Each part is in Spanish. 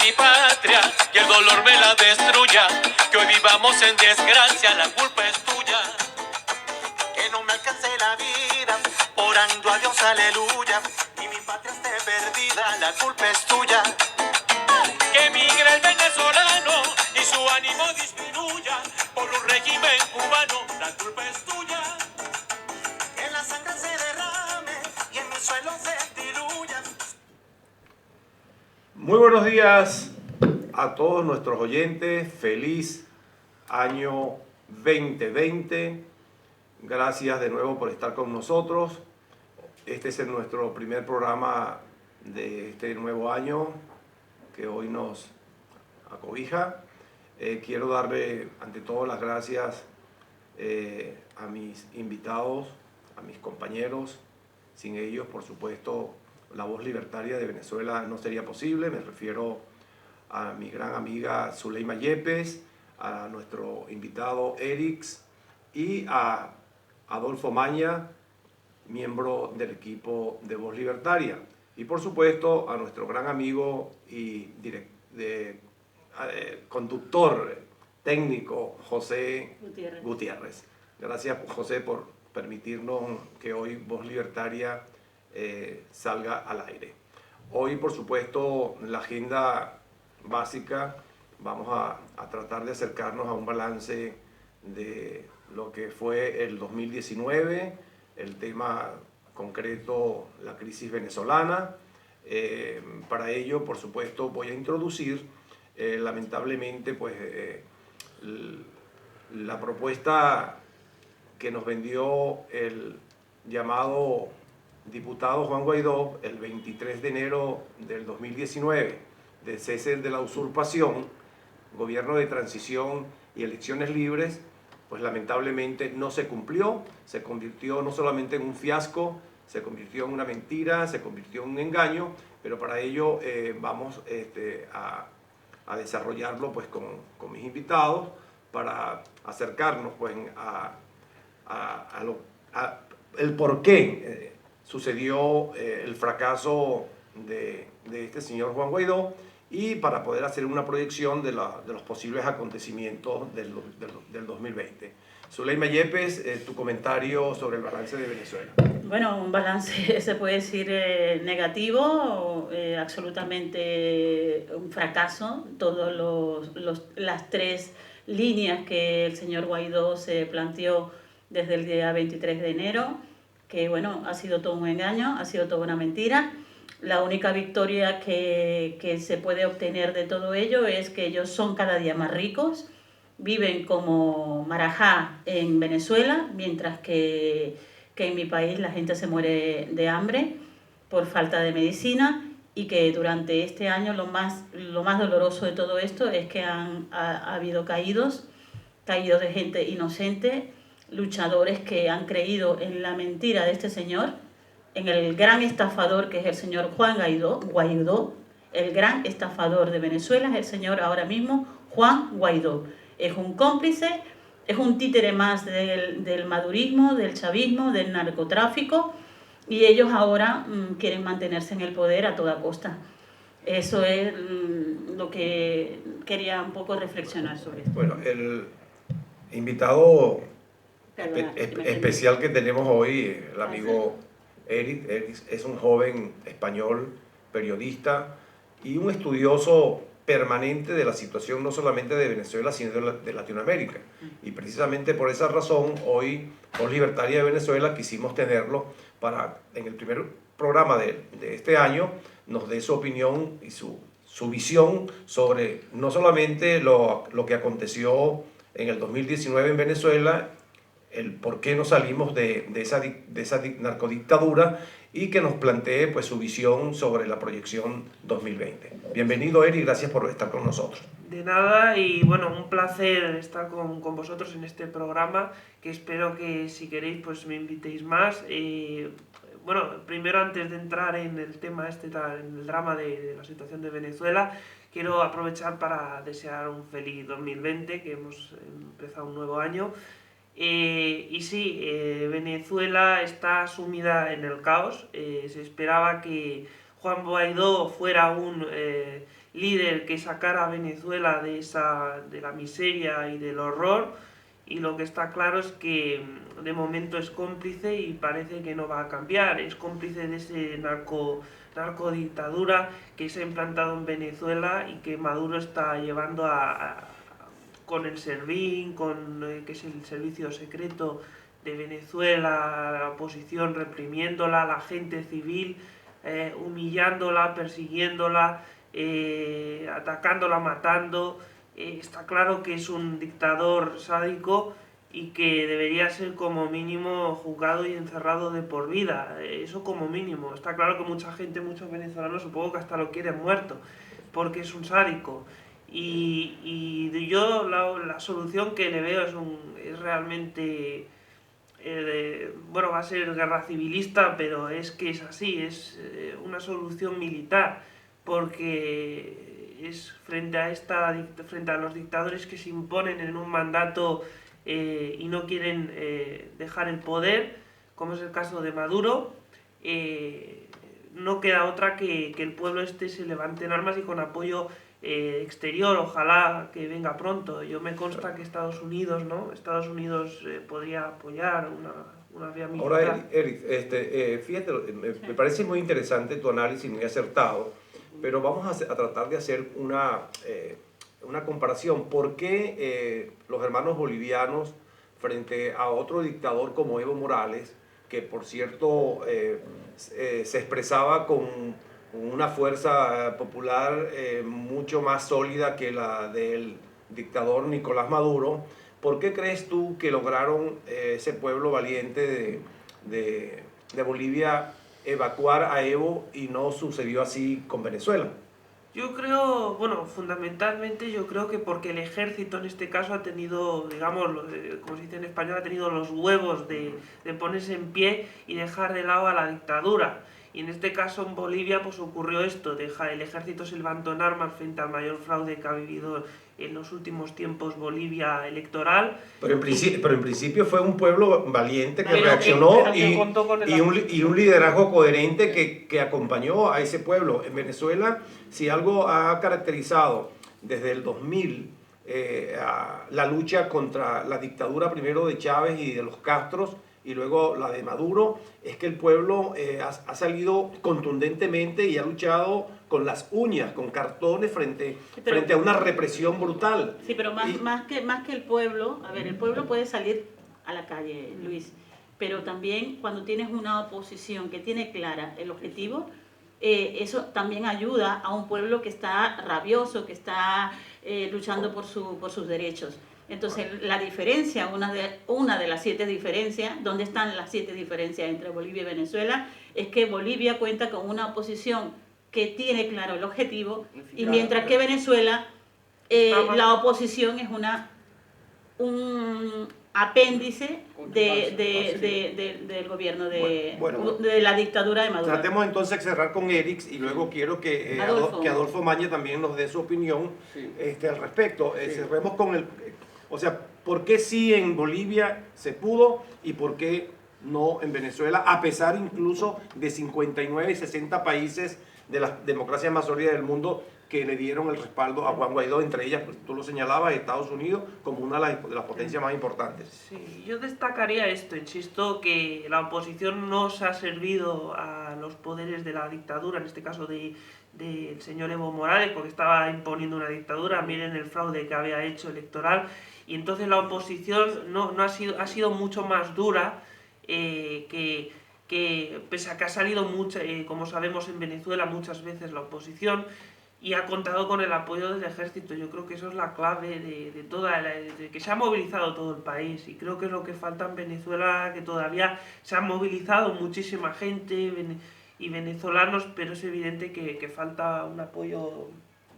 mi patria y el dolor me la destruya. Que hoy vivamos en desgracia, la culpa es tuya. Que no me alcance la vida, orando a Dios, aleluya. Y mi patria esté perdida, la culpa es tuya. Que emigre el venezolano y su ánimo disminuya por un régimen cubano, la culpa es tuya. Que la sangre se derrame y en mi suelo se diluya. Muy buenos días a todos nuestros oyentes. Feliz año 2020. Gracias de nuevo por estar con nosotros. Este es nuestro primer programa de este nuevo año que hoy nos acobija. Quiero darle ante todo las gracias a mis invitados, a mis compañeros. Sin ellos, por supuesto, la voz libertaria de Venezuela no sería posible. Me refiero a mi gran amiga Zuleima Yepes, a nuestro invitado Erix y a Adolfo Maña, miembro del equipo de Voz Libertaria. Y por supuesto a nuestro gran amigo y conductor técnico José Gutiérrez. Gracias, José, por permitirnos que hoy Voz Libertaria salga al aire. Hoy, por supuesto, la agenda básica, vamos a tratar de acercarnos a un balance de lo que fue el 2019, el tema concreto, la crisis venezolana. Para ello, por supuesto, voy a introducir, lamentablemente, pues, la propuesta que nos vendió el llamado diputado Juan Guaidó el 23 de enero del 2019, de cese de la usurpación, gobierno de transición y elecciones libres, pues lamentablemente no se cumplió, se convirtió no solamente en un fiasco, se convirtió en una mentira, se convirtió en un engaño, pero para ello vamos a desarrollarlo pues con mis invitados para acercarnos pues el por qué sucedió el fracaso de este señor Juan Guaidó y para poder hacer una proyección de los posibles acontecimientos del 2020. Zuleima Yepes, tu comentario sobre el balance de Venezuela. Bueno, un balance se puede decir negativo, absolutamente un fracaso. Todas las tres líneas que el señor Guaidó se planteó desde el día 23 de enero, que bueno, ha sido todo un engaño, ha sido toda una mentira. La única victoria que se puede obtener de todo ello es que ellos son cada día más ricos, viven como marajá en Venezuela, mientras que en mi país la gente se muere de hambre por falta de medicina, y que durante este año lo más doloroso de todo esto es que ha habido caídos de gente inocente, luchadores que han creído en la mentira de este señor, en el gran estafador que es el señor Juan Guaidó, el gran estafador de Venezuela es el señor ahora mismo Juan Guaidó. Es un cómplice, es un títere más del madurismo, del chavismo, del narcotráfico, y ellos ahora quieren mantenerse en el poder a toda costa. Eso es lo que quería un poco reflexionar sobre esto. Bueno, el invitado especial que tenemos hoy, el amigo Eric es un joven español, periodista y un estudioso permanente de la situación no solamente de Venezuela, sino de Latinoamérica. Y precisamente por esa razón, hoy, Voz Libertaria de Venezuela, quisimos tenerlo para, en el primer programa de este año, nos dé su opinión y su visión sobre no solamente lo que aconteció en el 2019 en Venezuela, el por qué no salimos de esa narcodictadura, y que nos plantee pues su visión sobre la proyección 2020. Bienvenido, Eri, gracias por estar con nosotros. De nada, y bueno, un placer estar con vosotros en este programa, que espero que si queréis pues me invitéis más. Bueno, primero, antes de entrar en el tema en el drama de la situación de Venezuela, quiero aprovechar para desear un feliz 2020, que hemos empezado un nuevo año. Y sí, Venezuela está sumida en el caos. Se esperaba que Juan Guaidó fuera un líder que sacara a Venezuela de la miseria y del horror, y lo que está claro es que de momento es cómplice y parece que no va a cambiar. Es cómplice de ese narcodictadura que se ha implantado en Venezuela y que Maduro está llevando con el SERVIN, que es el servicio secreto de Venezuela, la oposición reprimiéndola, la gente civil humillándola, persiguiéndola, atacándola, matando. Está claro que es un dictador sádico y que debería ser como mínimo juzgado y encerrado de por vida, eso como mínimo. Está claro que mucha gente, muchos venezolanos, supongo que hasta lo quieren muerto, porque es un sádico. Y yo la solución que le veo es realmente, bueno, va a ser guerra civilista, pero es que es así, es una solución militar, porque es frente a los dictadores que se imponen en un mandato y no quieren dejar el poder, como es el caso de Maduro. No queda otra que el pueblo se levante en armas y con apoyo exterior, ojalá que venga pronto. Yo me consta que Estados Unidos podría apoyar una vía militar. Ahora, Eric, fíjate, me parece muy interesante tu análisis, muy acertado, pero vamos a tratar de hacer una comparación. ¿Por qué los hermanos bolivianos, frente a otro dictador como Evo Morales, que por cierto se expresaba con una fuerza popular mucho más sólida que la del dictador Nicolás Maduro, ¿por qué crees tú que lograron ese pueblo valiente de Bolivia evacuar a Evo y no sucedió así con Venezuela? Yo creo, bueno, fundamentalmente yo creo que porque el ejército en este caso ha tenido, digamos, como se dice en español, ha tenido los huevos de ponerse en pie y dejar de lado a la dictadura. Y en este caso en Bolivia pues ocurrió esto, el ejército se levantó en armas frente al mayor fraude que ha vivido en los últimos tiempos Bolivia electoral. Pero en principio fue un pueblo valiente que reaccionó y un liderazgo coherente que acompañó a ese pueblo. En Venezuela, si algo ha caracterizado desde el 2000 la lucha contra la dictadura primero de Chávez y de los Castros, y luego la de Maduro, es que el pueblo ha salido contundentemente y ha luchado con las uñas, con cartones frente a una represión brutal. Sí, pero más que el pueblo, a ver, el pueblo puede salir a la calle, Luis, pero también cuando tienes una oposición que tiene clara el objetivo, eso también ayuda a un pueblo que está rabioso, que está luchando por sus derechos. Entonces, la diferencia, una de las 7 diferencias, ¿dónde están las 7 diferencias entre Bolivia y Venezuela? Es que Bolivia cuenta con una oposición que tiene claro el objetivo, y mientras que Venezuela, la oposición es un apéndice del gobierno de la dictadura de Maduro. Tratemos entonces de cerrar con Eric y luego quiero que Adolfo Maña también nos dé su opinión al respecto. Cerremos con o sea, ¿por qué sí en Bolivia se pudo y por qué no en Venezuela, a pesar incluso de 59 y 60 países de las democracias más sólidas del mundo que le dieron el respaldo a Juan Guaidó, entre ellas, pues, tú lo señalabas, Estados Unidos como una de las potencias más importantes? Sí, yo destacaría esto, insisto, que la oposición no se ha servido a los poderes de la dictadura, en este caso del señor Evo Morales, porque estaba imponiendo una dictadura. Miren el fraude que había hecho electoral, y entonces la oposición ha sido mucho más dura, que pese a que ha salido mucho, como sabemos en Venezuela muchas veces la oposición, y ha contado con el apoyo del ejército. Yo creo que eso es la clave de que se ha movilizado todo el país, y creo que es lo que falta en Venezuela, que todavía se ha movilizado muchísima gente y venezolanos, pero es evidente que falta un apoyo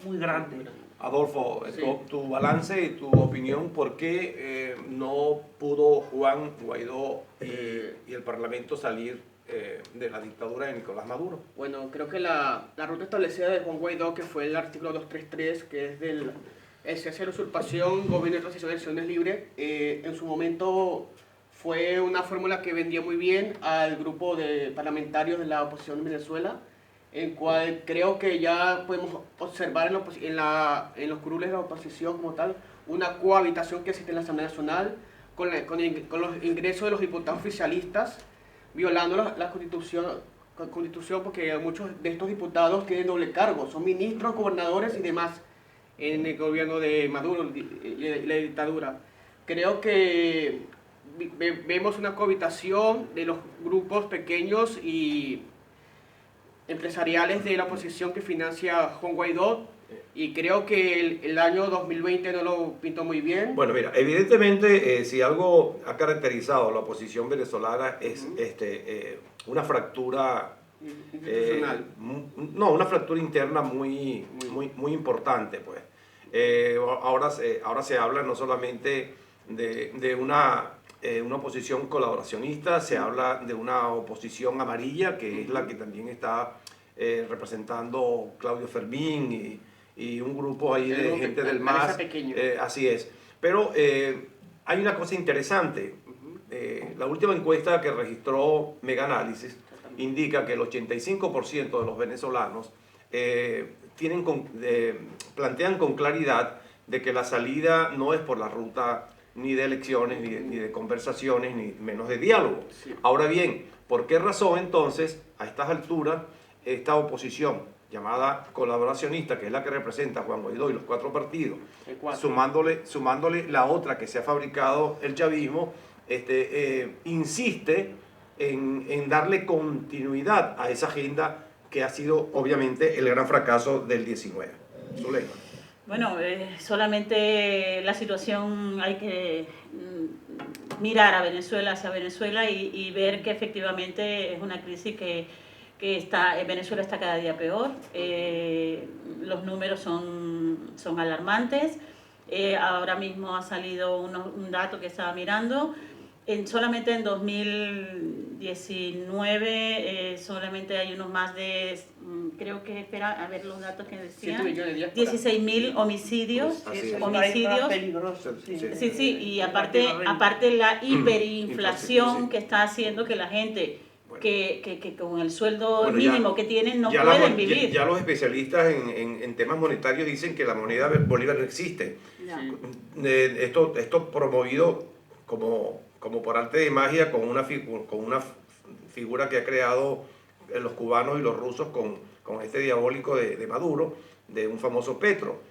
muy grande. Adolfo, sí, tu balance y tu opinión, ¿por qué no pudo Juan Guaidó y el Parlamento salir de la dictadura de Nicolás Maduro? Bueno, creo que la ruta establecida de Juan Guaidó, que fue el artículo 233, que es del cese de usurpación, gobierno de transición de elecciones libres, en su momento fue una fórmula que vendía muy bien al grupo de parlamentarios de la oposición en Venezuela, en cual creo que ya podemos observar en los curules de la oposición como tal una cohabitación que existe en la Asamblea Nacional con los ingresos de los diputados oficialistas, violando la Constitución, porque muchos de estos diputados tienen doble cargo, son ministros, gobernadores y demás en el gobierno de Maduro y la dictadura. Creo que vemos una cohabitación de los grupos pequeños y empresariales de la oposición que financia Juan Guaidó, y creo que el año 2020 no lo pintó muy bien. Bueno, mira, evidentemente si algo ha caracterizado a la oposición venezolana es una fractura Institucional. una fractura interna muy importante, pues. Ahora se habla no solamente de una oposición colaboracionista, se habla de una oposición amarilla, que es la que también está representando Claudio Fermín y un grupo ahí de gente del MAS. Así es. Pero hay una cosa interesante. La última encuesta que registró Mega Análisis indica que el 85% de los venezolanos plantean con claridad de que la salida no es por la ruta ni de elecciones, ni de conversaciones, ni menos de diálogo. Sí. Ahora bien, ¿por qué razón entonces, a estas alturas, esta oposición llamada colaboracionista, que es la que representa a Juan Guaidó y los 4 partidos, sumándole la otra que se ha fabricado el chavismo, insiste en darle continuidad a esa agenda que ha sido obviamente el gran fracaso del 19? Zuleyma. Bueno, solamente la situación hay que mirar a Venezuela, hacia Venezuela y ver que efectivamente es una crisis que Venezuela está cada día peor. Los números son alarmantes. Ahora mismo ha salido un dato que estaba mirando. Solamente en 2019 solamente hay unos más de, creo que, espera, a ver los datos que decían, 16.000 homicidios. Sí, y aparte la hiperinflación que está haciendo que la gente que con el sueldo mínimo que tienen no pueden vivir. Ya los especialistas en temas monetarios dicen que la moneda Bolívar no existe. Esto promovido como por arte de magia con una figura que ha creado los cubanos y los rusos con este diabólico de Maduro, de un famoso Petro.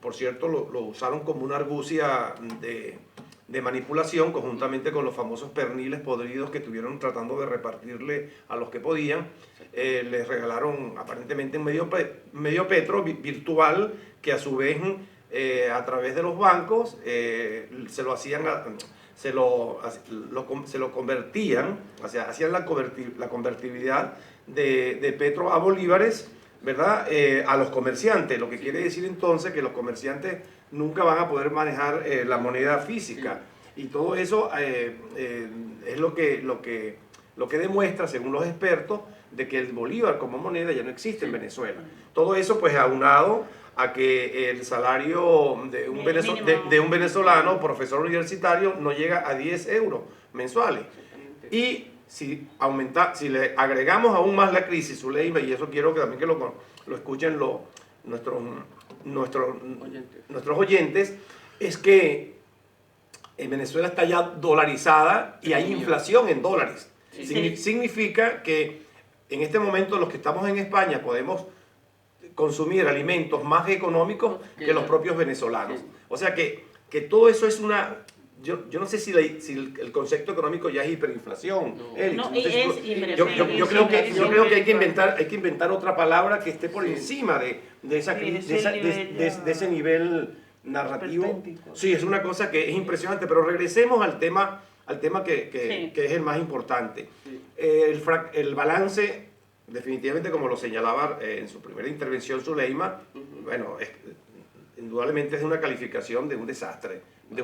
Por cierto, lo usaron como una argucia de manipulación conjuntamente con los famosos perniles podridos que estuvieron tratando de repartirle a los que podían. Les regalaron aparentemente un medio Petro virtual que a su vez a través de los bancos se lo convertían, o sea, hacían la convertibilidad de Petro a bolívares, ¿verdad? A los comerciantes, lo que quiere decir entonces que los comerciantes nunca van a poder manejar la moneda física. Y todo eso es lo que demuestra, según los expertos, de que el bolívar como moneda ya no existe en Venezuela. Todo eso pues aunado a que el salario de un venezolano, profesor universitario, no llega a 10 euros mensuales. Y si le agregamos aún más la crisis, Zuleyma, y eso quiero que también que lo escuchen nuestros oyentes, es que en Venezuela está ya dolarizada y hay inflación en dólares. Significa que en este momento los que estamos en España podemos consumir alimentos más económicos que los propios venezolanos. O sea que todo eso es una... Yo no sé si el concepto económico ya es hiperinflación. Yo creo que hay que inventar otra palabra que esté por encima de ese nivel narrativo. Sí, es una cosa que es impresionante, pero regresemos al tema que es el más importante. El balance, definitivamente, como lo señalaba en su primera intervención Zuleyma, bueno, indudablemente es una calificación de un desastre, de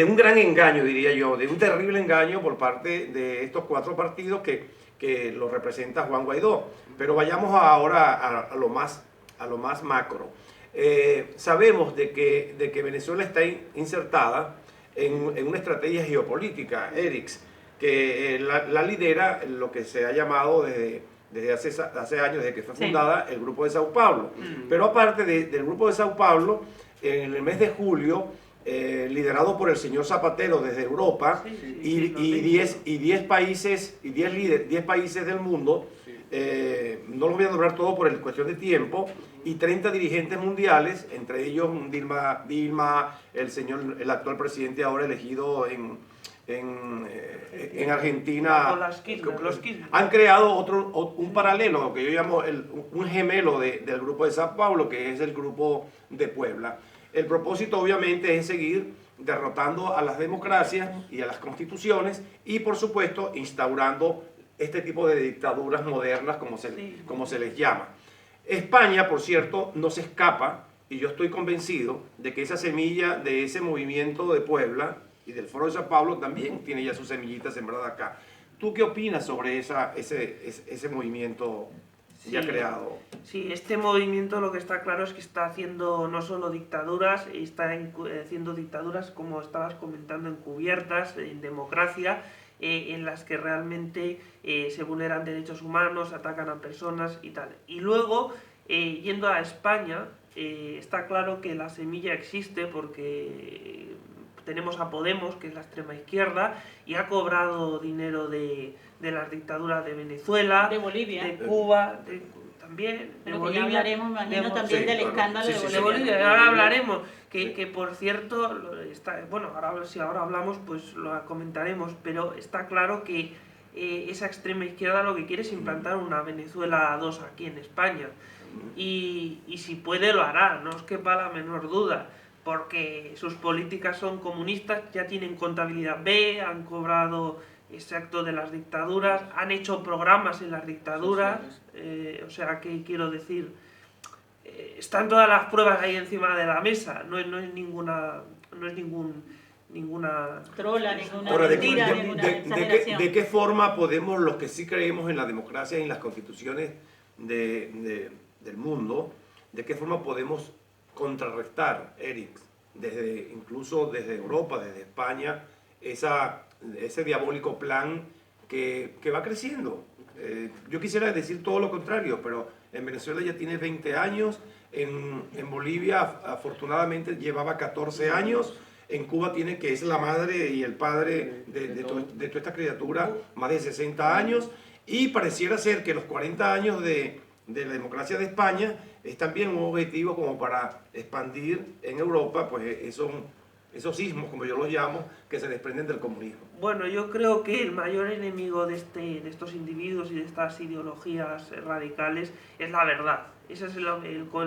un gran engaño, diría yo, de un terrible engaño por parte de estos 4 partidos que lo representa Juan Guaidó. Pero vayamos ahora a lo más macro. Sabemos de que Venezuela está insertada en una estrategia geopolítica, ERIX, que la lidera lo que se ha llamado desde hace años, desde que fue fundada el Grupo de Sao Paulo. Pero aparte del Grupo de Sao Paulo, en el mes de julio, liderado por el señor Zapatero desde Europa, y 10 países del mundo, no los voy a nombrar todos por cuestión de tiempo, y 30 dirigentes mundiales, entre ellos Dilma, el actual presidente ahora elegido en Argentina, han creado un paralelo, lo que yo llamo un gemelo del Grupo de Sao Paulo, que es el Grupo de Puebla. El propósito obviamente es seguir derrotando a las democracias y a las constituciones y por supuesto instaurando este tipo de dictaduras modernas como se les llama. España, por cierto, no se escapa y yo estoy convencido de que esa semilla de ese movimiento de Puebla y del Foro de Sao Paulo también tiene ya su semillita sembrada acá. ¿Tú qué opinas sobre ese movimiento ya creado? Sí, este movimiento lo que está claro es que está haciendo no solo dictaduras, está haciendo dictaduras, como estabas comentando, encubiertas, en democracia, en las que realmente se vulneran derechos humanos, atacan a personas y tal. Y luego, yendo a España, está claro que la semilla existe porque tenemos a Podemos, que es la extrema izquierda, y ha cobrado dinero de las dictaduras de Venezuela, de Bolivia, de Cuba, también, de Bolivia. Ya hablaremos, imagino, también del escándalo de Bolivia. Ahora hablaremos, que por cierto, si ahora hablamos, pues lo comentaremos, pero está claro que esa extrema izquierda lo que quiere es implantar una Venezuela 2 aquí en España. Y si puede lo hará, no os quepa la menor duda, porque sus políticas son comunistas, ya tienen contabilidad B, han cobrado ese acto de las dictaduras, han hecho programas en las dictaduras, o sea, ¿qué quiero decir? Están todas las pruebas ahí encima de la mesa, no es ninguna trola, ninguna Ahora, mentira, ninguna exageración. ¿De qué forma podemos, los que sí creemos en la democracia y en las constituciones del mundo, de qué forma podemos contrarrestar, Eric, incluso desde Europa, desde España, ese diabólico plan que va creciendo? Yo quisiera decir todo lo contrario, pero en Venezuela ya tiene 20 años, en Bolivia afortunadamente llevaba 14 años, en Cuba tiene, que es la madre y el padre de toda esta criatura, más de 60 años, y pareciera ser que los 40 años de la democracia de España es también un objetivo como para expandir en Europa pues esos sismos, como yo los llamo, que se desprenden del comunismo. Bueno, yo creo que el mayor enemigo de estos individuos y de estas ideologías radicales es la verdad. Ese es el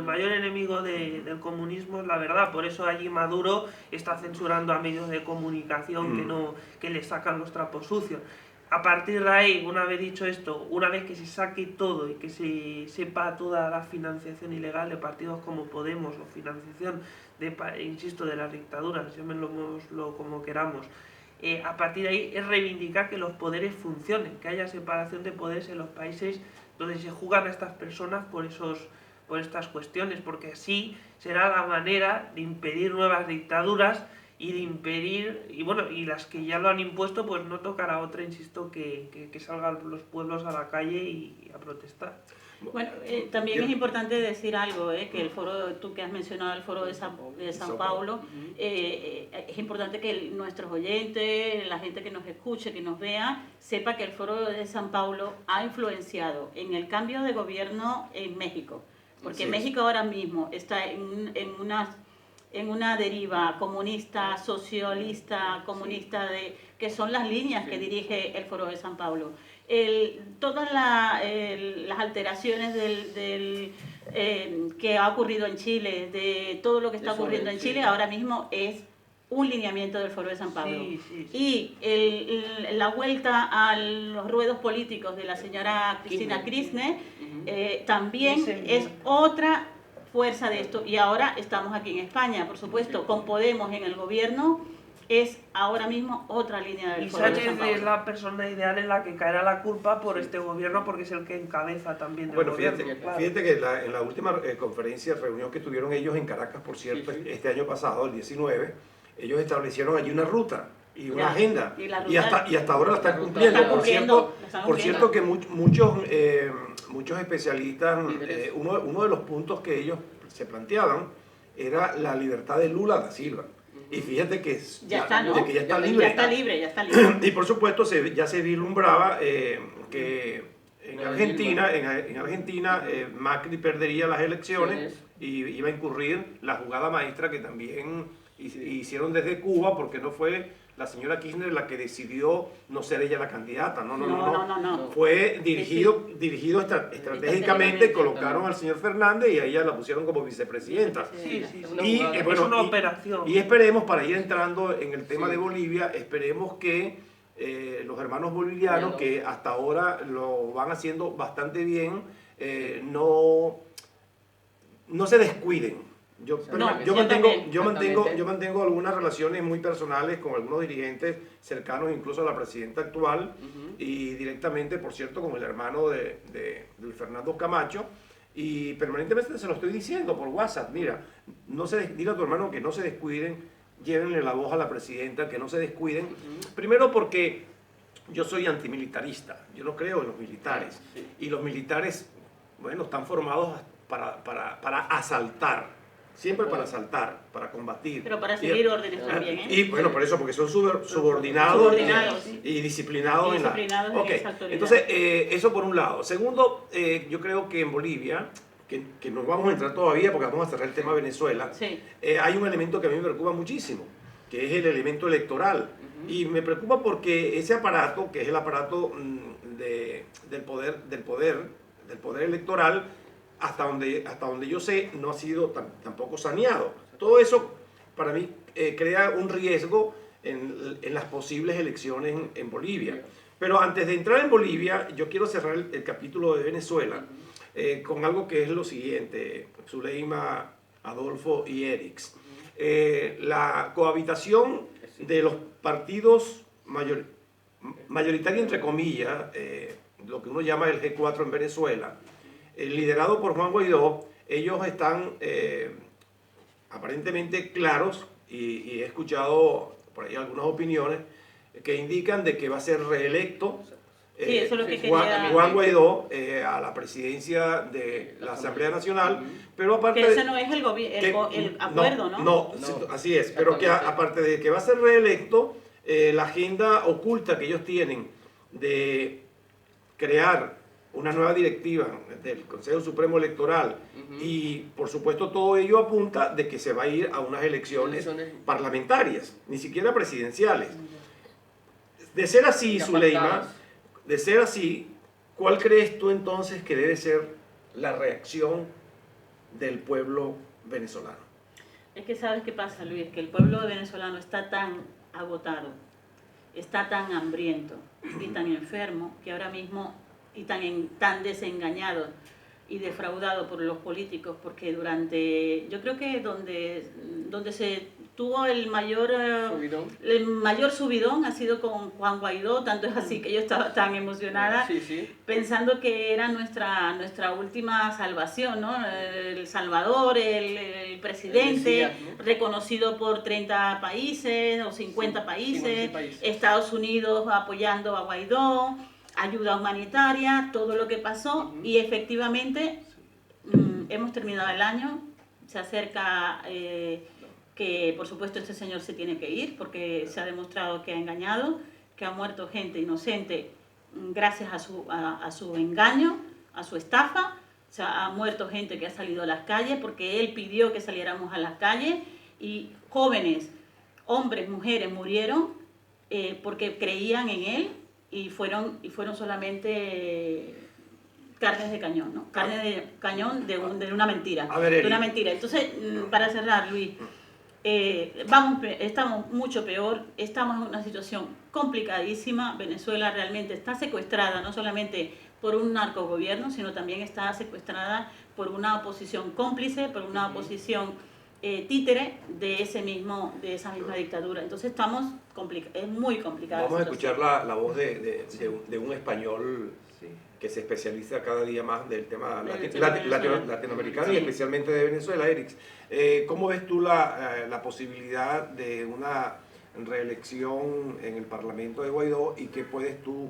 mayor enemigo del comunismo, es la verdad. Por eso allí Maduro está censurando a medios de comunicación que le sacan los trapos sucios. A partir de ahí, una vez dicho esto, una vez que se saque todo y que se sepa toda la financiación ilegal de partidos como Podemos o financiación, insisto, de las dictaduras, llamémoslo como queramos, a partir de ahí es reivindicar que los poderes funcionen, que haya separación de poderes en los países donde se juzgan a estas personas por estas cuestiones, porque así será la manera de impedir nuevas dictaduras y de impedir, y las que ya lo han impuesto, pues no tocará otra, insisto, que salgan los pueblos a la calle y a protestar. Bueno, también es importante decir algo, que el foro, tú que has mencionado el foro de Sao Paulo, es importante que nuestros oyentes, la gente que nos escuche, que nos vea, sepa que el foro de Sao Paulo ha influenciado en el cambio de gobierno en México, porque México ahora mismo está en una deriva comunista, socialista, comunista, que son las líneas que dirige el foro de Sao Paulo. Todas las alteraciones que ha ocurrido en Chile, de todo lo que está ocurriendo en Chile, ahora mismo es un lineamiento del Foro de Sao Paulo. Y la vuelta a los ruedos políticos de la señora Cristina Kirchner también es otra fuerza de esto. Y ahora estamos aquí en España, por supuesto, con Podemos en el gobierno. Es ahora mismo otra línea del Foro de Sao Paulo. Y Sánchez es la persona ideal en la que caerá la culpa por este gobierno, porque es el que encabeza también el gobierno. Fíjate que en la última reunión que tuvieron ellos en Caracas, por cierto, este año pasado, el 19, ellos establecieron allí una ruta y una agenda, y hasta ahora la están cumpliendo. Por cierto que muchos muchos especialistas, uno de los puntos que ellos se planteaban era la libertad de Lula da Silva. Y fíjate que ya está, ¿no? ya está libre. Ya está libre, ya está libre. Y por supuesto ya se vislumbraba que en Argentina Macri perdería las elecciones y iba a incurrir la jugada maestra que también hicieron desde Cuba, porque no fue la señora Kirchner la que decidió no ser ella la candidata. No. Fue dirigido estratégicamente, colocaron al señor Fernández y a ella la pusieron como vicepresidenta. Sí. Es una operación. Y esperemos, para ir entrando en el tema de Bolivia, esperemos que los hermanos bolivianos, que hasta ahora lo van haciendo bastante bien, no se descuiden. Yo mantengo algunas relaciones muy personales con algunos dirigentes cercanos incluso a la presidenta actual, y directamente, por cierto, con el hermano de Luis Fernando Camacho, y permanentemente se lo estoy diciendo por WhatsApp: mira, dile a tu hermano que no se descuiden, llévenle la voz a la presidenta, que no se descuiden. Primero porque yo soy antimilitarista, yo no creo en los militares, y los militares, bueno, están formados para asaltar. Siempre para asaltar, para combatir. Pero para seguir órdenes también, ¿eh? Y bueno, por eso, porque son subordinados y disciplinados en esa autoridad. Entonces, eso por un lado. Segundo, yo creo que en Bolivia, que no vamos a entrar todavía porque vamos a cerrar el tema Venezuela, hay un elemento que a mí me preocupa muchísimo, que es el elemento electoral. Y me preocupa porque ese aparato, que es el aparato del poder electoral, hasta donde yo sé, no ha sido tampoco saneado. Todo eso, para mí, crea un riesgo en las posibles elecciones en Bolivia. Pero antes de entrar en Bolivia, yo quiero cerrar el capítulo de Venezuela con algo que es lo siguiente, Zuleima, Adolfo y Erix. La cohabitación de los partidos mayoritarios, entre comillas, lo que uno llama el G4 en Venezuela, liderado por Juan Guaidó, ellos están aparentemente claros, y he escuchado por ahí algunas opiniones que indican de que va a ser reelecto eso es lo que Juan Guaidó a la presidencia de la Asamblea Nacional, pero aparte que ese no es el acuerdo, ¿no? No, así es, pero que aparte de que va a ser reelecto, la agenda oculta que ellos tienen de crear una nueva directiva del Consejo Supremo Electoral, y por supuesto todo ello apunta de que se va a ir a unas elecciones parlamentarias, ni siquiera presidenciales. De ser así, Zuleima, de ser así, ¿cuál crees tú entonces que debe ser la reacción del pueblo venezolano? Es que ¿sabes qué pasa, Luis? Que el pueblo venezolano está tan agotado, está tan hambriento y tan enfermo, que ahora mismo, y tan desengañado y defraudado por los políticos, porque yo creo que donde se tuvo el mayor subidón ha sido con Juan Guaidó, tanto es así que yo estaba tan emocionada, pensando que era nuestra última salvación, ¿no? El Salvador, el presidente, reconocido por 30 países o 50 países, Estados Unidos apoyando a Guaidó, ayuda humanitaria, todo lo que pasó, y efectivamente hemos terminado el año, se acerca que por supuesto este señor se tiene que ir porque se ha demostrado que ha engañado, que ha muerto gente inocente gracias a su engaño, a su estafa. O sea, ha muerto gente que ha salido a las calles porque él pidió que saliéramos a las calles, y jóvenes, hombres, mujeres murieron porque creían en él, y fueron solamente carnes de cañón, ¿no? Carnes de cañón de una mentira. De una mentira. Entonces, para cerrar, Luis, estamos mucho peor, estamos en una situación complicadísima. Venezuela realmente está secuestrada, no solamente por un narcogobierno, sino también está secuestrada por una oposición cómplice, por una oposición títere de esa misma dictadura. Entonces es muy complicado. Vamos a escuchar la voz de un español que se especializa cada día más del tema latinoamericano y especialmente de Venezuela. Erix, ¿cómo ves tú la posibilidad de una reelección en el Parlamento de Guaidó, y qué puedes tú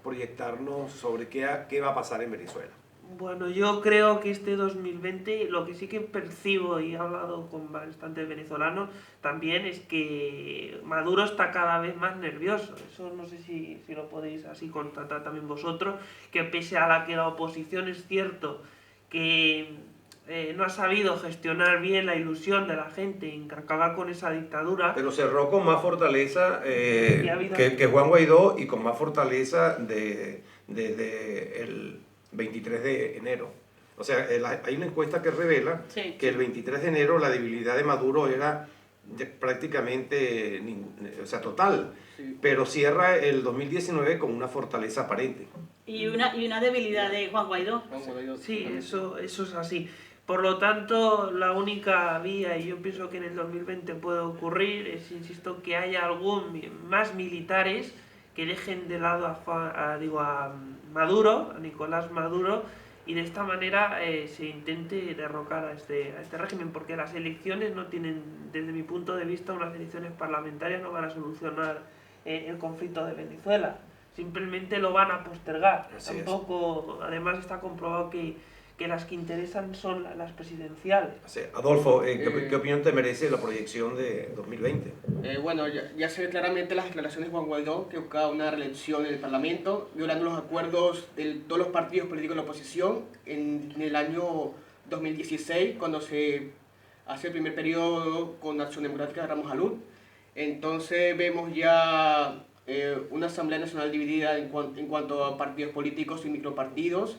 proyectarnos sobre qué va a pasar en Venezuela? Bueno, yo creo que este 2020, lo que sí que percibo y he hablado con bastantes venezolanos también, es que Maduro está cada vez más nervioso. Eso no sé si lo podéis así constatar también vosotros, que pese a que la oposición es cierto que no ha sabido gestionar bien la ilusión de la gente en acabar con esa dictadura. Pero cerró con más fortaleza que Juan Guaidó y con más fortaleza desde el 23 de enero. O sea, hay una encuesta que revela que el 23 de enero la debilidad de Maduro era prácticamente total, pero cierra el 2019 con una fortaleza aparente. Y una debilidad de Juan Guaidó. Sí, eso es así. Por lo tanto, la única vía, y yo pienso que en el 2020 puede ocurrir, es, insisto, que haya más militares que dejen de lado a Maduro, a Nicolás Maduro, y de esta manera se intente derrocar a este régimen, porque las elecciones no tienen, desde mi punto de vista, unas elecciones parlamentarias no van a solucionar el conflicto de Venezuela, simplemente lo van a postergar. Tampoco, además está comprobado que las que interesan son las presidenciales. Adolfo, ¿qué opinión te merece la proyección de 2020? Bueno, ya se ve claramente las declaraciones de Juan Guaidó, que buscaba una reelección en el Parlamento, violando los acuerdos de todos los partidos políticos de la oposición en el año 2016, cuando se hace el primer periodo con Acción Democrática de Ramos Alud. Entonces vemos ya una Asamblea Nacional dividida en cuanto a partidos políticos y micropartidos,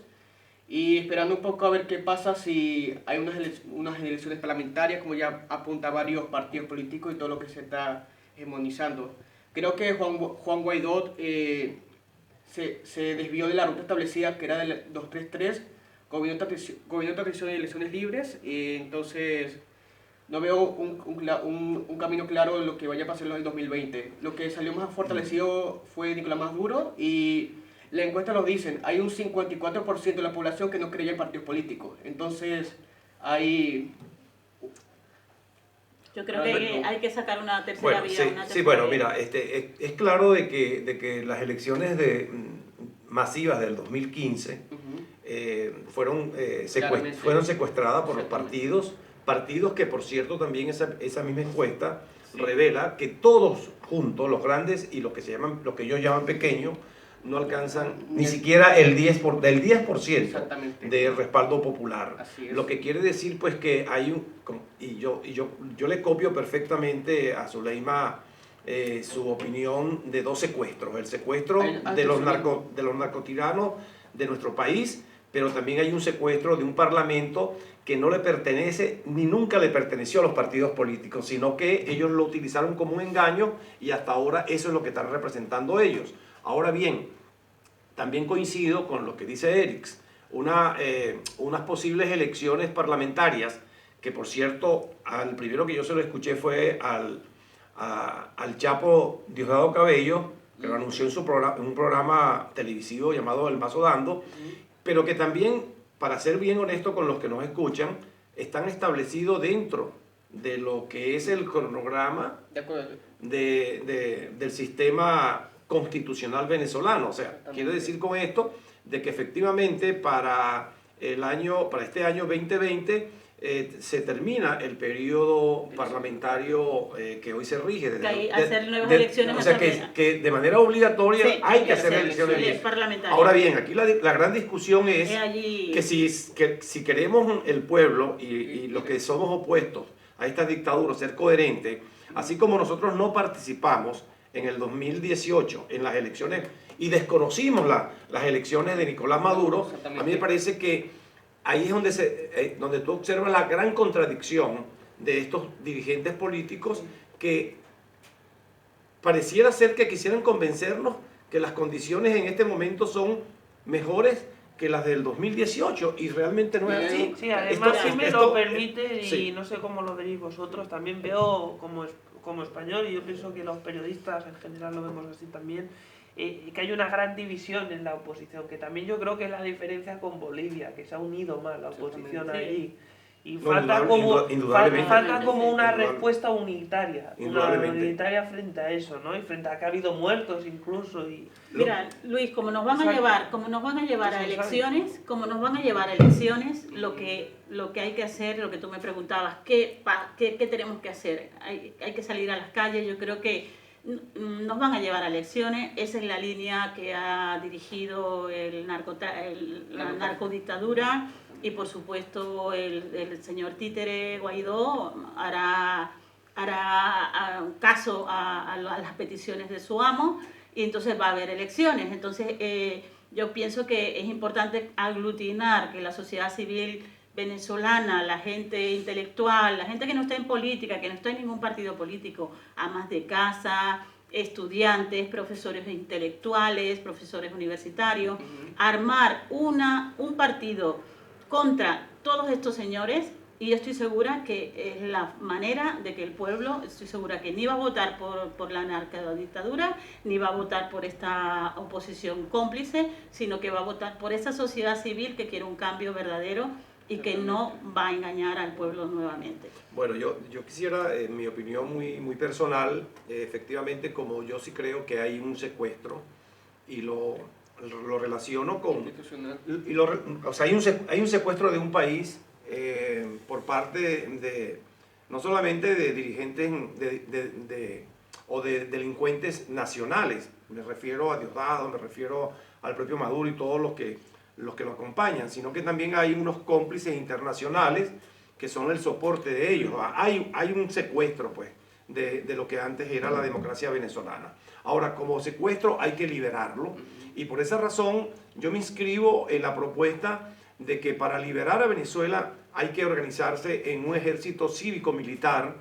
y esperando un poco a ver qué pasa si hay unas elecciones parlamentarias, como ya apunta varios partidos políticos y todo lo que se está hegemonizando. Creo que Juan Guaidó se desvió de la ruta establecida, que era del 233, gobierno de transición y elecciones libres, entonces no veo un camino claro de lo que vaya a pasar en el 2020. Lo que salió más fortalecido fue Nicolás Maduro, y la encuesta lo dicen, hay un 54% de la población que no creía en partidos políticos. Entonces, hay... Yo creo que hay que sacar una tercera vía. Mira, es claro de que las elecciones masivas del 2015 fueron secuestradas por los partidos que, por cierto, también esa misma encuesta revela que todos juntos, los grandes y los que ellos llaman pequeños, no alcanzan ni siquiera del 10% de respaldo popular. Lo que quiere decir pues que hay yo le copio perfectamente a Zuleima su opinión de dos secuestros: el secuestro de los narcotiranos de nuestro país, pero también hay un secuestro de un parlamento que no le pertenece ni nunca le perteneció a los partidos políticos, sino que ellos lo utilizaron como un engaño, y hasta ahora eso es lo que están representando ellos. Ahora bien, también coincido con lo que dice Erix, unas posibles elecciones parlamentarias, que por cierto, al primero que yo se lo escuché fue al Chapo Diosdado Cabello, que lo anunció en un programa televisivo llamado El Mazo Dando, pero que también, para ser bien honesto con los que nos escuchan, están establecidos dentro de lo que es el cronograma del sistema constitucional venezolano. O sea, quiero decir con esto de que efectivamente para este año 2020 se termina el periodo parlamentario que hoy se rige. Hacer nuevas elecciones. O sea, que de manera obligatoria hay que hacer elecciones parlamentarias. Ahora bien, aquí la gran discusión es que si queremos el pueblo y los que somos opuestos a esta dictadura ser coherentes, así como nosotros no participamos en el 2018 en las elecciones y desconocimos las elecciones de Nicolás Maduro, a mí me parece que ahí es donde tú observas la gran contradicción de estos dirigentes políticos, que pareciera ser que quisieran convencernos que las condiciones en este momento son mejores que las del 2018, y realmente no es así. Sí, además, si me lo permite, y no sé cómo lo veréis vosotros, también veo como español, y yo pienso que los periodistas en general lo vemos así también, que hay una gran división en la oposición, que también yo creo que es la diferencia con Bolivia, que se ha unido más la oposición ahí. Y No, falta indudablemente. falta como una Indudable- respuesta unitaria, Indudablemente. unitaria frente a eso, ¿no? Y frente a que ha habido muertos incluso. Y Mira, Luis, como nos van a Exacto. llevar, como nos van a llevar a Eso se sabe. elecciones, como nos van a llevar a elecciones, lo que hay que hacer, lo que tú me preguntabas, ¿qué tenemos que hacer? Hay que salir a las calles. Yo creo que nos van a llevar a elecciones. Esa es la línea que ha dirigido la narcodictadura, y por supuesto el señor títere Guaidó hará caso a las peticiones de su amo, y entonces va a haber elecciones. Entonces yo pienso que es importante aglutinar, que la sociedad civil venezolana, la gente intelectual, la gente que no está en política, que no está en ningún partido político, amas de casa, estudiantes, profesores intelectuales, profesores universitarios, armar un partido contra todos estos señores. Y yo estoy segura que es la manera de que el pueblo, estoy segura que ni va a votar por la narcodictadura, ni va a votar por esta oposición cómplice, sino que va a votar por esa sociedad civil que quiere un cambio verdadero y que no va a engañar al pueblo nuevamente. Bueno, yo quisiera, en mi opinión muy personal, efectivamente, como yo sí creo que hay un secuestro, y lo relaciono con... O sea, hay un secuestro de un país por parte de no solamente de dirigentes o de delincuentes nacionales, me refiero a Diosdado, me refiero al propio Maduro y todos los que lo acompañan, sino que también hay unos cómplices internacionales que son el soporte de ellos. Hay un secuestro, pues, de lo que antes era la democracia venezolana. Ahora, como secuestro hay que liberarlo, y por esa razón yo me inscribo en la propuesta de que para liberar a Venezuela hay que organizarse en un ejército cívico-militar.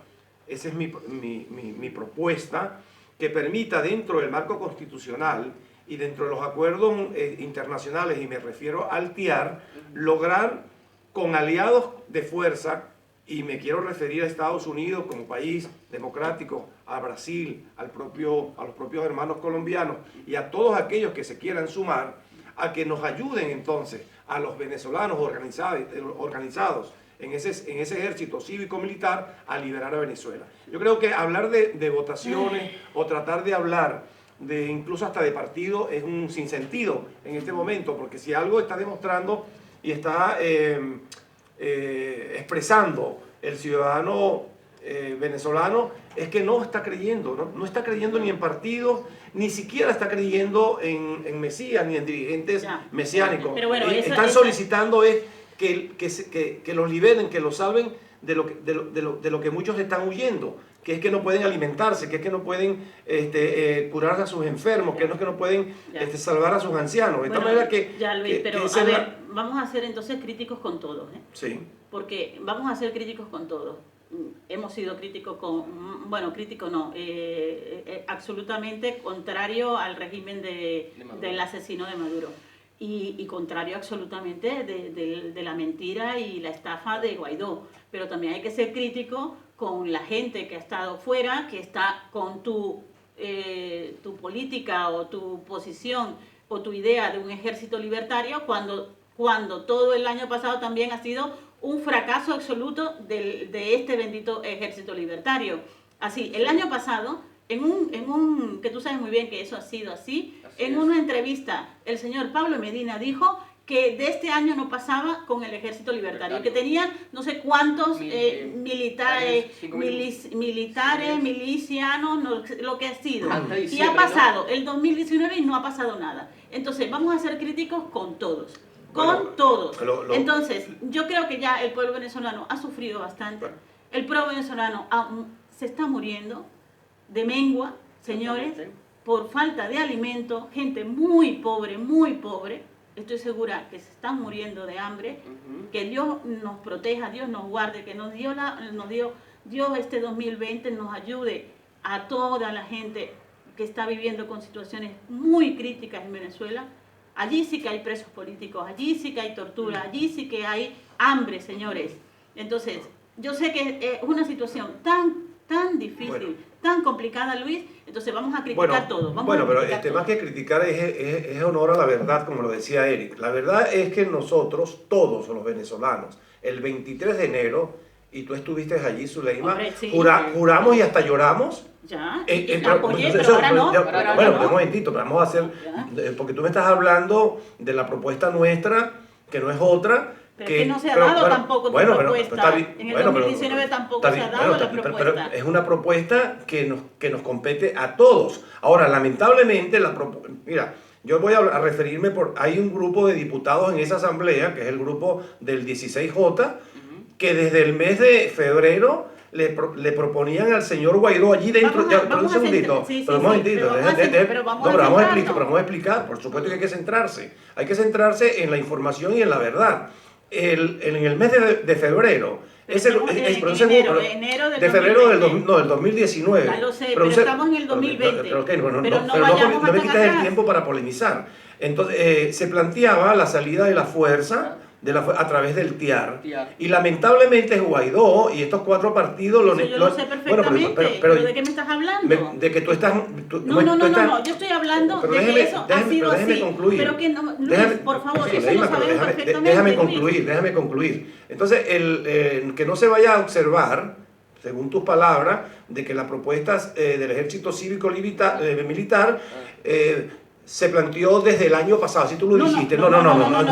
Esa es mi propuesta, que permita, dentro del marco constitucional y dentro de los acuerdos internacionales, y me refiero al TIAR, lograr con aliados de fuerza, y me quiero referir a Estados Unidos como país democrático, a Brasil, a los propios hermanos colombianos y a todos aquellos que se quieran sumar, a que nos ayuden entonces a los venezolanos organizados en ese ejército cívico-militar a liberar a Venezuela. Yo creo que hablar de votaciones o tratar de hablar de incluso hasta de partido es un sinsentido en este momento, porque si algo está demostrando y está expresando el ciudadano venezolano es que no está creyendo, no está creyendo ni en partidos, ni siquiera está creyendo en Mesías, ni en dirigentes mesiánicos. Pero bueno, están solicitando que los liberen, que los salven de lo que muchos están huyendo, que es que no pueden alimentarse, que es que no pueden curar a sus enfermos, que no pueden salvar a sus ancianos. De tal manera que... Ya, Luis, pero a ver, vamos a ser entonces críticos con todos, ¿eh? Sí. Porque vamos a ser críticos con todos. Hemos sido críticos crítico no, absolutamente contrario al régimen del asesino de Maduro. Y contrario absolutamente de la mentira y la estafa de Guaidó. Pero también hay que ser crítico con la gente que ha estado fuera, que está con tu política o tu posición o tu idea de un ejército libertario, cuando todo el año pasado también ha sido un fracaso absoluto de este bendito ejército libertario. Así, el año pasado, que tú sabes muy bien que eso ha sido así, una entrevista, el señor Pablo Medina dijo que de este año no pasaba con el ejército libertario, que tenían no sé cuántos militares, milicianos, lo que ha sido. Y ha pasado el 2019 y no ha pasado nada. Entonces, vamos a ser críticos con todos. Todos. Entonces, yo creo que ya el pueblo venezolano ha sufrido bastante. El pueblo venezolano se está muriendo de mengua, señores, por falta de alimento, gente muy pobre, estoy segura que se están muriendo de hambre, que Dios nos proteja, Dios nos guarde, que nos dio Dios este 2020 nos ayude a toda la gente que está viviendo con situaciones muy críticas en Venezuela. Allí sí que hay presos políticos, allí sí que hay tortura, allí sí que hay hambre, señores. Entonces, yo sé que es una situación tan difícil, tan complicada, Luis, entonces vamos a criticar todo. Pero más que criticar es honor a la verdad, como lo decía Eric. La verdad es que nosotros, todos los venezolanos, el 23 de enero, y tú estuviste allí, Zuleima, Hombre, sí. juramos y hasta lloramos. Ya, Pero apoyé, pero ahora no. Bueno, un momentito, pero vamos a hacer, porque tú me estás hablando de la propuesta nuestra, que no es otra. Pero que no se ha dado tampoco tu propuesta. En el 2019 tampoco se ha dado la propuesta. Pero es una propuesta que nos compete a todos. Ahora, lamentablemente, mira, yo voy a referirme hay un grupo de diputados en esa asamblea, que es el grupo del 16J, que desde el mes de febrero le proponían al señor Guaidó allí dentro. Un segundito, pero un momentito. Pero vamos a explicar. Por supuesto que hay que centrarse. Hay que centrarse en la información y en la verdad. En el mes de febrero, enero de febrero del 2019. Ya lo sé, pero estamos en el 2020. No me quites el tiempo para polemizar. Entonces, se planteaba la salida de la fuerza a través del TIAR. Y lamentablemente Guaidó y estos 4 partidos yo lo sé perfectamente. Pero ¿de qué me estás hablando? De que tú estás... No, yo estoy hablando de que eso ha sido así. Concluir. Pero que no, Luis, por favor, eso lo sabemos perfectamente. Déjame concluir. Entonces, que no se vaya a observar, según tus palabras, de que las propuestas del ejército cívico militar se planteó desde el año pasado, así tú lo dijiste. Eso no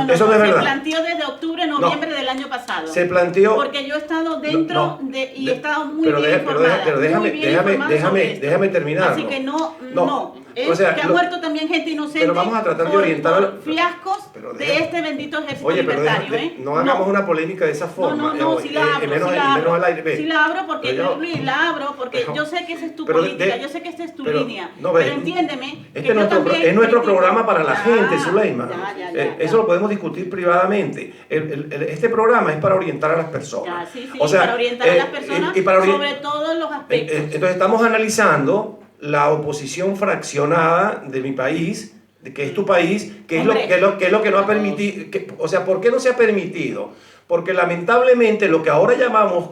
es verdad. Se planteó desde octubre, noviembre del año pasado. Se planteó... Porque yo he estado dentro y he estado muy bien informada. Déjame terminar. Así que no. Que ha muerto también gente inocente. Pero vamos a tratar de orientar... Por fiascos de este bendito ejército libertario. No hagamos una polémica de esa forma. Sí la abro porque yo sé que esa es tu política, yo sé que esta es tu línea. Pero entiéndeme. Es nuestro programa para la gente, Zuleima. Eso lo podemos discutir privadamente. Este programa es para orientar a las personas. Para orientar a las personas sobre todos los aspectos. Entonces estamos analizando la oposición fraccionada de mi país, que es tu país, que es lo que no ha permitido, ¿por qué no se ha permitido? Porque lamentablemente lo que ahora llamamos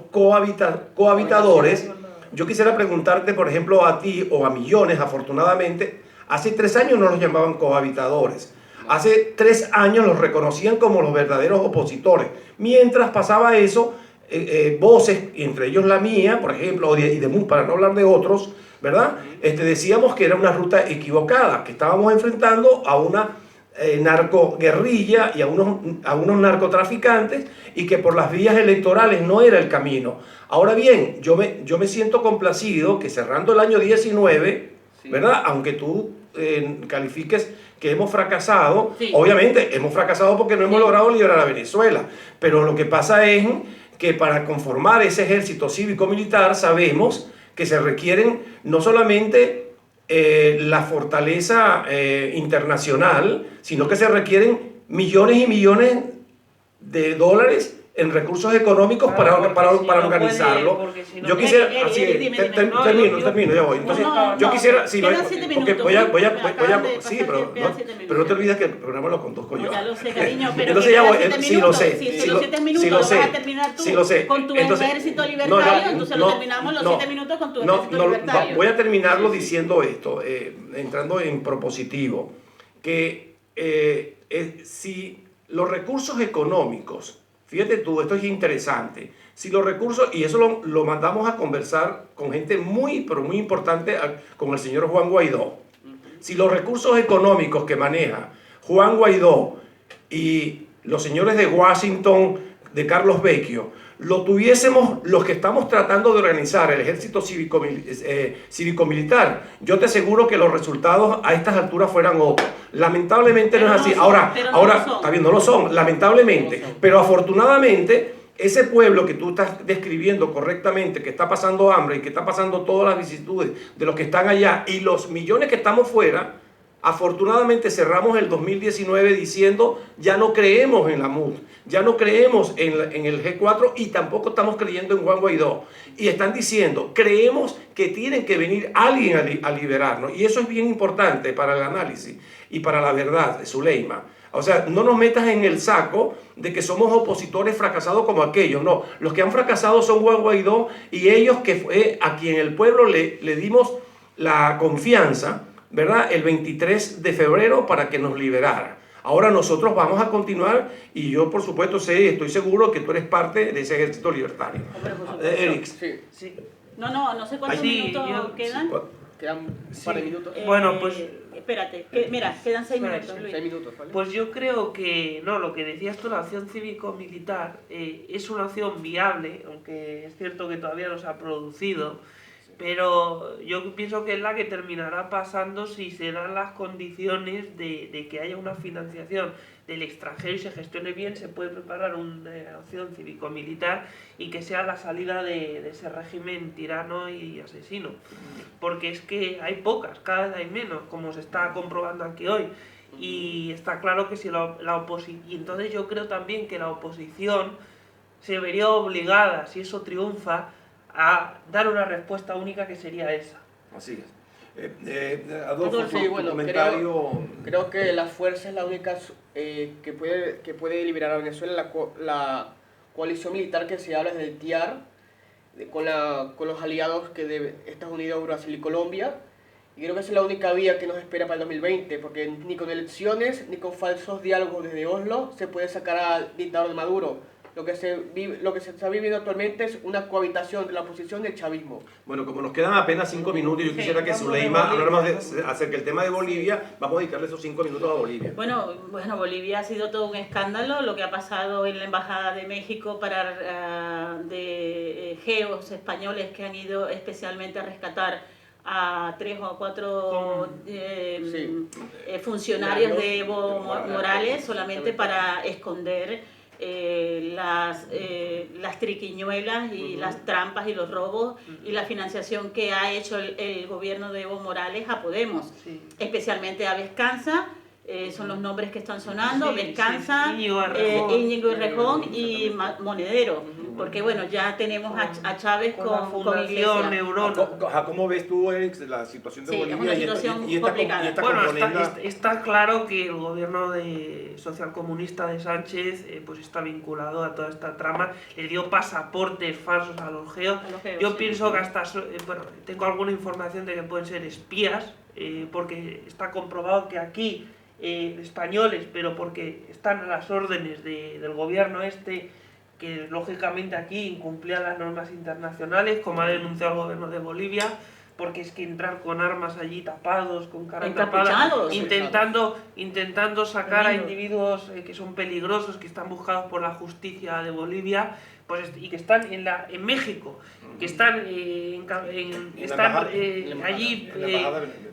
cohabitadores, yo quisiera preguntarte, por ejemplo, a ti o a millones, afortunadamente, hace 3 años no los llamaban cohabitadores. Hace 3 años los reconocían como los verdaderos opositores. Mientras pasaba eso, voces, entre ellos la mía, por ejemplo, para no hablar de otros, ¿verdad? Decíamos que era una ruta equivocada, que estábamos enfrentando a una narcoguerrilla y a unos narcotraficantes y que por las vías electorales no era el camino. Ahora bien, yo me siento complacido que cerrando el año 19, ¿verdad? Aunque tú califiques que hemos fracasado, obviamente hemos fracasado porque no hemos logrado liberar a Venezuela, pero lo que pasa es que para conformar ese ejército cívico-militar sabemos que se requieren no solamente la fortaleza internacional, sino que se requieren millones y millones de dólares en recursos económicos para organizarlo. Yo quisiera, termino, ya voy. Entonces, yo quisiera, porque pero no te olvides que el programa lo conduzco yo. Ya lo sé, cariño, pero entonces ya voy, si los 7 minutos los vas a terminar tú con tu ejército libertario, entonces lo terminamos los 7 minutos con tu ejército libertario. Voy a terminarlo diciendo esto, entrando en propositivo, que si los recursos económicos, fíjate tú, esto es interesante. Si los recursos, y eso lo mandamos a conversar con gente pero muy importante, con el señor Juan Guaidó. Si los recursos económicos que maneja Juan Guaidó y los señores de Washington, de Carlos Vecchio, lo tuviésemos los que estamos tratando de organizar el ejército cívico-militar, yo te aseguro que los resultados a estas alturas fueran otros. Lamentablemente no es así. Ahora, está bien, no lo son, lamentablemente. Pero afortunadamente, ese pueblo que tú estás describiendo correctamente, que está pasando hambre y que está pasando todas las vicisitudes de los que están allá y los millones que estamos fuera, afortunadamente cerramos el 2019 diciendo ya no creemos en la MUD, ya no creemos en el G4 y tampoco estamos creyendo en Juan Guaidó. Y están diciendo, creemos que tiene que venir alguien a liberarnos. Y eso es bien importante para el análisis y para la verdad, Zuleima. O sea, no nos metas en el saco de que somos opositores fracasados como aquellos. No, los que han fracasado son Juan Guaidó y ellos que fue a quien el pueblo le dimos la confianza, ¿verdad? El 23 de febrero para que nos liberara. Ahora nosotros vamos a continuar y yo por supuesto estoy seguro que tú eres parte de ese ejército libertario. Hombre, por supuesto. Eric. Sí, Sí. No sé cuántos Sí, minutos quedan. quedan un par de minutos. Bueno, pues- Espérate, mira, quedan 6 Espera, minutos, sí, Luis. 6 minutos, ¿vale? Pues yo creo que, no, lo que decías tú, la opción cívico-militar es una opción viable, aunque es cierto que todavía no se ha producido, pero yo pienso que es la que terminará pasando si se dan las condiciones de que haya una financiación del extranjero y se gestione bien, se puede preparar una opción cívico-militar y que sea la salida de ese régimen tirano y asesino. Porque es que hay pocas, cada vez hay menos, como se está comprobando aquí hoy. Y está claro que si la oposición... Y entonces yo creo también que la oposición se vería obligada, si eso triunfa, a dar una respuesta única que sería esa. Así es. Adolfo, Sí, tu bueno, comentario. creo que la fuerza es la única que puede liberar a Venezuela. La coalición militar que se habla es del TIAR, con los aliados que de Estados Unidos, Brasil y Colombia. Y creo que esa es la única vía que nos espera para el 2020, porque ni con elecciones ni con falsos diálogos desde Oslo se puede sacar al dictador de Maduro. Lo que se está viviendo actualmente es una cohabitación de la oposición del chavismo. Bueno, como nos quedan apenas 5 minutos, yo Sí, quisiera que vamos Zuleima de hablara Bolivia. más acerca del tema de Bolivia. Vamos a dedicarle esos 5 minutos a Bolivia. Bueno, Bolivia ha sido todo un escándalo lo que ha pasado en la Embajada de México de geos españoles que han ido especialmente a rescatar a 3 o 4 funcionarios de Evo Morales solamente para esconder las triquiñuelas y las trampas y los robos y la financiación que ha hecho el gobierno de Evo Morales a Podemos, Sí. especialmente a Vescanza. Son los nombres que están sonando, Sí, Vescanza, sí, Íñigo Errejón. Monedero y Monedero, porque bueno, ya tenemos a Chávez Con la con Fundación Iglesias. Neurona. ¿Cómo ves tú, Eric, la situación de Sí, es Bolivia una y situación esta complicada. Bueno, componenda? está claro que el gobierno socialcomunista de Sánchez pues está vinculado a toda esta trama, le dio pasaportes falsos a los geos. A los geos, Yo sí. pienso que bueno, tengo alguna información de que pueden ser espías, porque está comprobado que aquí españoles, pero porque están a las órdenes del gobierno que lógicamente aquí incumplía las normas internacionales, como ha denunciado el gobierno de Bolivia, porque es que entrar con armas allí tapados, con cara tapada, Encapuchados. intentando sacar a Tremendo. individuos que son peligrosos, que están buscados por la justicia de Bolivia, pues y que están en México, que están allí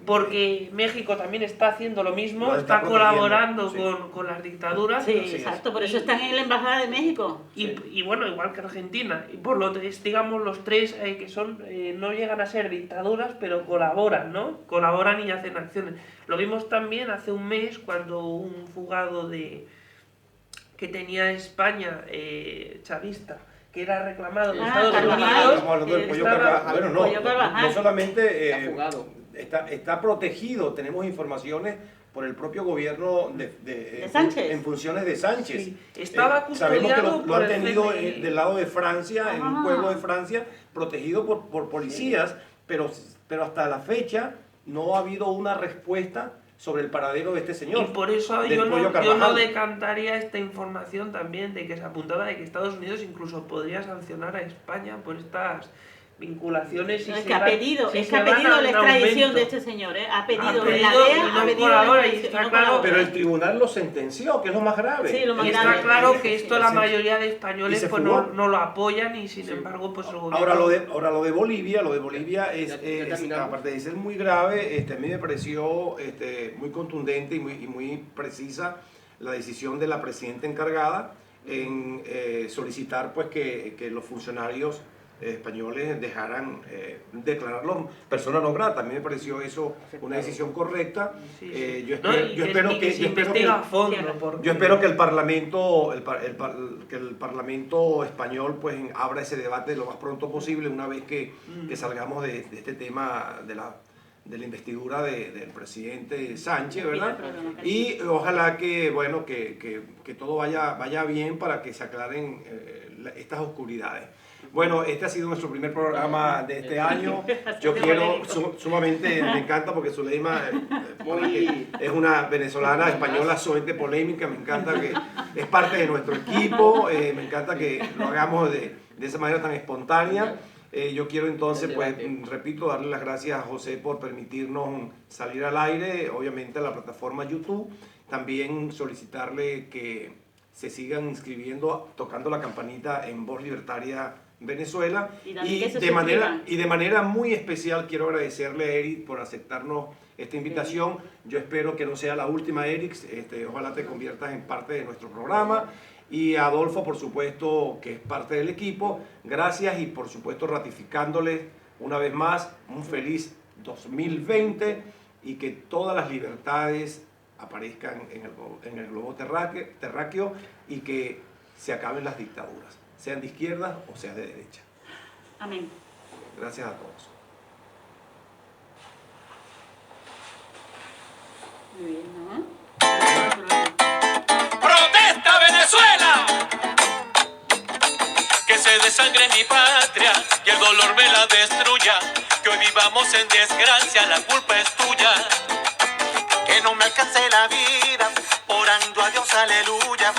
porque México también está haciendo lo mismo, Lo está está colaborando protegiendo, con las dictaduras. Sí, Así es. exacto, por eso están en la Embajada de México. Y bueno, igual que Argentina, y por lo digamos los tres que son no llegan a ser dictaduras, pero colaboran, ¿no? Colaboran y hacen acciones. Lo vimos también hace un mes cuando un fugado que tenía España chavista, que era reclamado en Estados Carvajal. Unidos, Estamos hablando del Pollo estaba- Carvajal. Bueno, no, Pollo Carvajal. no solamente Está fugado. está protegido, tenemos informaciones por el propio gobierno de Sánchez. en funciones de Sánchez. Sí, estaba sabemos que lo custodiado por han el tenido CNI. del lado de Francia, en un Ah. pueblo de Francia, protegido por policías, pero hasta la fecha no ha habido una respuesta sobre el paradero de este Y señor. por eso del yo Pollo no Carvajal. decantaría esta información también de que se apuntaba de que Estados Unidos incluso podría sancionar a España por estas vinculaciones. Es que ha pedido, si es que se ha van pedido a la un extradición aumento. de este señor, ¿eh? Ha pedido, Ha en pedido la y DEA, no ha pedido colabora, la y extradición está y no claro. colabora. Pero el tribunal lo sentenció, que es lo más grave. Sí, lo más Y grave. está claro que Sí, esto sí, la sí. mayoría de Y españoles se pues fugó. no lo apoyan y sin Sí. embargo pues el gobierno... Ahora lo de Bolivia Ya terminamos. aparte de ser muy grave, a mí me pareció muy contundente y muy precisa la decisión de la presidenta encargada en solicitar pues que los funcionarios españoles dejaran declararlo persona no grata. A mí me pareció eso una decisión correcta. Sí, sí. Yo No, y espero que se investiga a fondo. Cierra. porque- yo espero que el Parlamento, que el Parlamento español pues abra ese debate lo más pronto posible una vez que salgamos de este tema de la investidura del presidente Sánchez, ¿verdad? Y ojalá que bueno que todo vaya bien para que se aclaren estas oscuridades. Bueno, este ha sido nuestro primer programa de este año. Yo Bastante quiero polémico. Sumamente, me encanta porque Zuleima es una venezolana española sumamente polémica. Me encanta que es parte de nuestro equipo. Me encanta que lo hagamos de esa manera tan espontánea. Yo quiero entonces, pues, repito, darle las gracias a José por permitirnos salir al aire, obviamente a la plataforma YouTube. También solicitarle que se sigan inscribiendo, tocando la campanita en Voz Libertaria Venezuela. Y también que se suscriban. de manera muy especial quiero agradecerle a Eric por aceptarnos esta invitación. Yo espero que no sea la última, Eric. Ojalá te conviertas en parte de nuestro programa. Y a Adolfo, por supuesto, que es parte del equipo. Gracias y, por supuesto, ratificándole una vez más un feliz 2020 y que todas las libertades aparezcan en el globo terráqueo y que se acaben las dictaduras, sean de izquierda o sean de derecha. Amén. Gracias a todos. Muy bien, ¿no? ¡Protesta Venezuela! Que se desangre mi patria y el dolor me la destruya. Que hoy vivamos en desgracia, la culpa es tuya. Que no me alcance la vida, orando a Dios, aleluya.